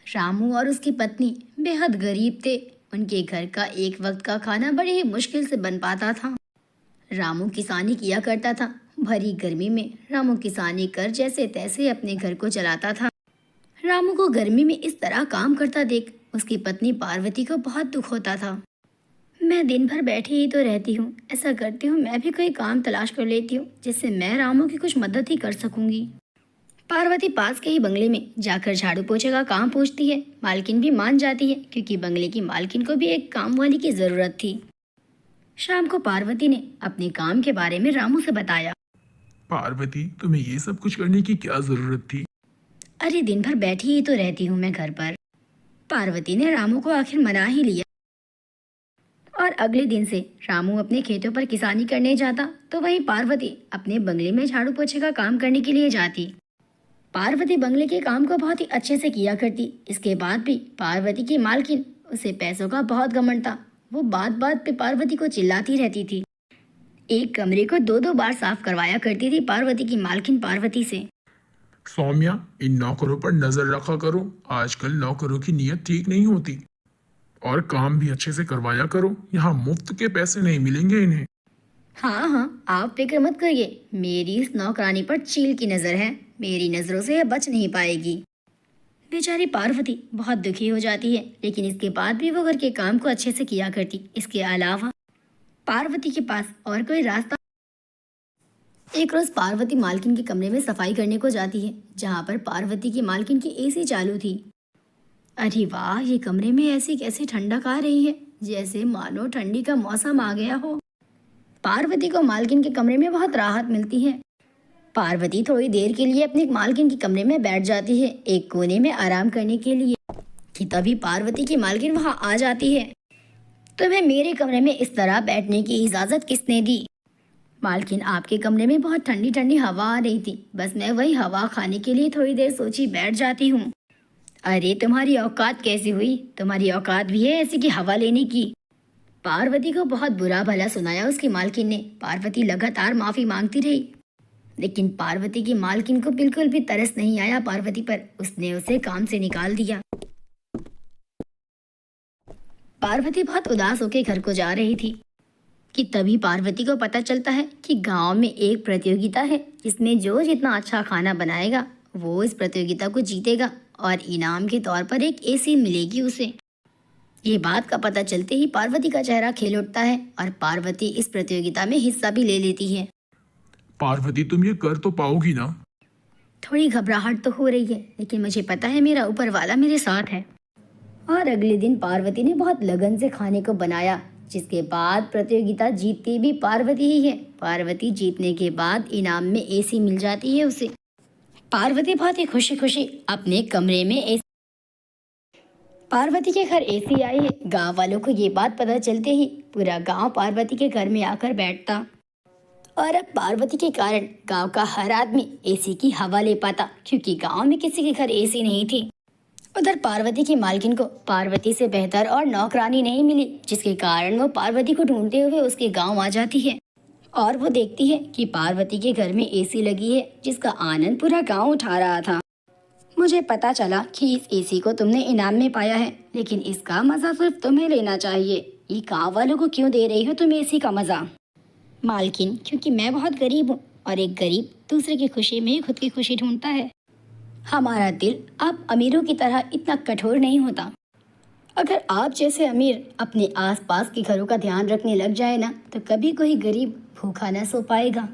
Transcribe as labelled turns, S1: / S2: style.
S1: रामू और उसकी पत्नी बेहद गरीब थे। उनके घर का एक वक्त का खाना बड़े ही मुश्किल से बन पाता था। रामू किसानी किया करता था। भरी गर्मी में रामू किसानी कर जैसे तैसे अपने घर को चलाता था। रामू को गर्मी में इस तरह काम करता देख उसकी पत्नी पार्वती को बहुत दुख होता था। मैं दिन भर बैठी ही तो रहती हूँ, ऐसा करती हूँ मैं भी कोई काम तलाश कर लेती हूँ जिससे मैं रामू की कुछ मदद ही कर सकूंगी। पार्वती पास के ही बंगले में जाकर झाड़ू पोछे का काम पूछती है। मालकिन भी मान जाती है क्योंकि बंगले की मालकिन को भी एक काम वाली की जरूरत थी। शाम को पार्वती ने अपने काम के बारे में रामू से बताया।
S2: पार्वती, तुम्हें ये सब कुछ करने की क्या जरूरत थी?
S1: अरे दिन भर बैठी ही तो रहती हूँ मैं घर पर। पार्वती ने रामू को आखिर मना ही लिया और अगले दिन से रामू अपने खेतों पर किसानी करने जाता तो वहीं पार्वती अपने बंगले में झाड़ू पोछे का काम करने के लिए जाती। पार्वती बंगले के काम को बहुत ही अच्छे से किया करती। इसके बाद भी पार्वती की मालकिन उसे पैसों का बहुत घमंड था। वो बात बात पे पार्वती को चिल्लाती रहती थी। एक कमरे को दो दो बार साफ करवाया करती थी पार्वती की मालकिन पार्वती से।
S2: सौम्या, इन नौकरों पर नजर रखा करो। आजकल नौकरों की नीयत ठीक नहीं होती। और काम भी अच्छे से करवाया करो। यहाँ मुफ्त के पैसे नहीं मिलेंगे इन्हें।
S1: हाँ हाँ, आप फिक्र मत करिए, मेरी इस नौकरानी पर चील की नजर है। मेरी नजरों से यह बच नहीं पाएगी। बेचारी पार्वती बहुत दुखी हो जाती है, लेकिन इसके बाद भी वो घर के काम को अच्छे से किया करती। इसके अलावा पार्वती के पास और कोई रास्ता। एक रोज पार्वती मालकिन के कमरे में सफाई करने को जाती है, जहाँ पर पार्वती की मालकिन की एसी चालू थी। अरे वाह, ये कमरे में ऐसी कैसी ठंडक आ रही है, जैसे मानो ठंडी का मौसम आ गया हो। पार्वती को मालकिन के कमरे में बहुत राहत मिलती है। पार्वती थोड़ी देर के लिए अपनी मालकिन के कमरे में बैठ जाती है, एक कोने में आराम करने के लिए। कि तभी पार्वती की मालकिन वहां आ जाती है। तुम्हें मेरे कमरे में इस तरह बैठने की इजाजत किसने दी? मालकिन, आपके कमरे में बहुत ठंडी ठंडी हवा आ रही थी, बस मैं वही हवा खाने के लिए थोड़ी देर सोची बैठ जाती हूँ। अरे तुम्हारी औकात कैसी हुई? तुम्हारी औकात भी है ऐसी की हवा लेने की? पार्वती को बहुत बुरा भला सुनाया उसकी मालकिन ने। पार्वती लगातार माफी मांगती रही, लेकिन पार्वती की मालकिन को बिल्कुल भी तरस नहीं आया पार्वती पर। उसने उसे काम से निकाल दिया। पार्वती बहुत उदास होकर घर को जा रही थी कि तभी पार्वती को पता चलता है कि गांव में एक प्रतियोगिता है, जिसमें जो जितना अच्छा खाना बनाएगा वो इस प्रतियोगिता को जीतेगा और इनाम के तौर पर एक एसी मिलेगी उसे। ये बात का पता चलते ही पार्वती का चेहरा खिल उठता है और पार्वती इस प्रतियोगिता में हिस्सा भी ले लेती है।
S2: पार्वती, तुम ये कर तो पाओगी ना?
S1: थोड़ी घबराहट तो हो रही है, लेकिन मुझे पता है मेरा ऊपर वाला मेरे साथ है। और अगले दिन पार्वती ने बहुत लगन से खाने को बनाया, जिसके बाद प्रतियोगिता जीतती भी पार्वती ही है। पार्वती जीतने के बाद इनाम में एसी मिल जाती है उसे। पार्वती बहुत ही खुशी खुशी अपने कमरे में एसी। पार्वती के घर एसी आई है। गांव वालों को ये बात पता चलते ही पूरा गांव पार्वती के घर में आकर बैठता और अब पार्वती के कारण गांव का हर आदमी एसी की हवा ले पाता, क्योंकि गांव में किसी के घर एसी नहीं थी। उधर पार्वती की मालकिन को पार्वती से बेहतर और नौकरानी नहीं मिली, जिसके कारण वो पार्वती को ढूंढते हुए उसके गांव आ जाती है और वो देखती है कि पार्वती के घर में एसी लगी है, जिसका आनंद पूरा गांव उठा रहा था। मुझे पता चला कि इस एसी को तुमने इनाम में पाया है, लेकिन इसका मजा सिर्फ तुम्हें लेना चाहिए। ये गाँव वालों को क्यों दे रही हो तुम एसी का मजा? मालकिन, क्योंकि मैं बहुत गरीब हूँ और एक गरीब दूसरे की खुशी में ही खुद की खुशी ढूंढता है। हमारा दिल आप अमीरों की तरह इतना कठोर नहीं होता। अगर आप जैसे अमीर अपने आसपास के घरों का ध्यान रखने लग जाए ना, तो कभी कोई गरीब भूखा न सो पाएगा।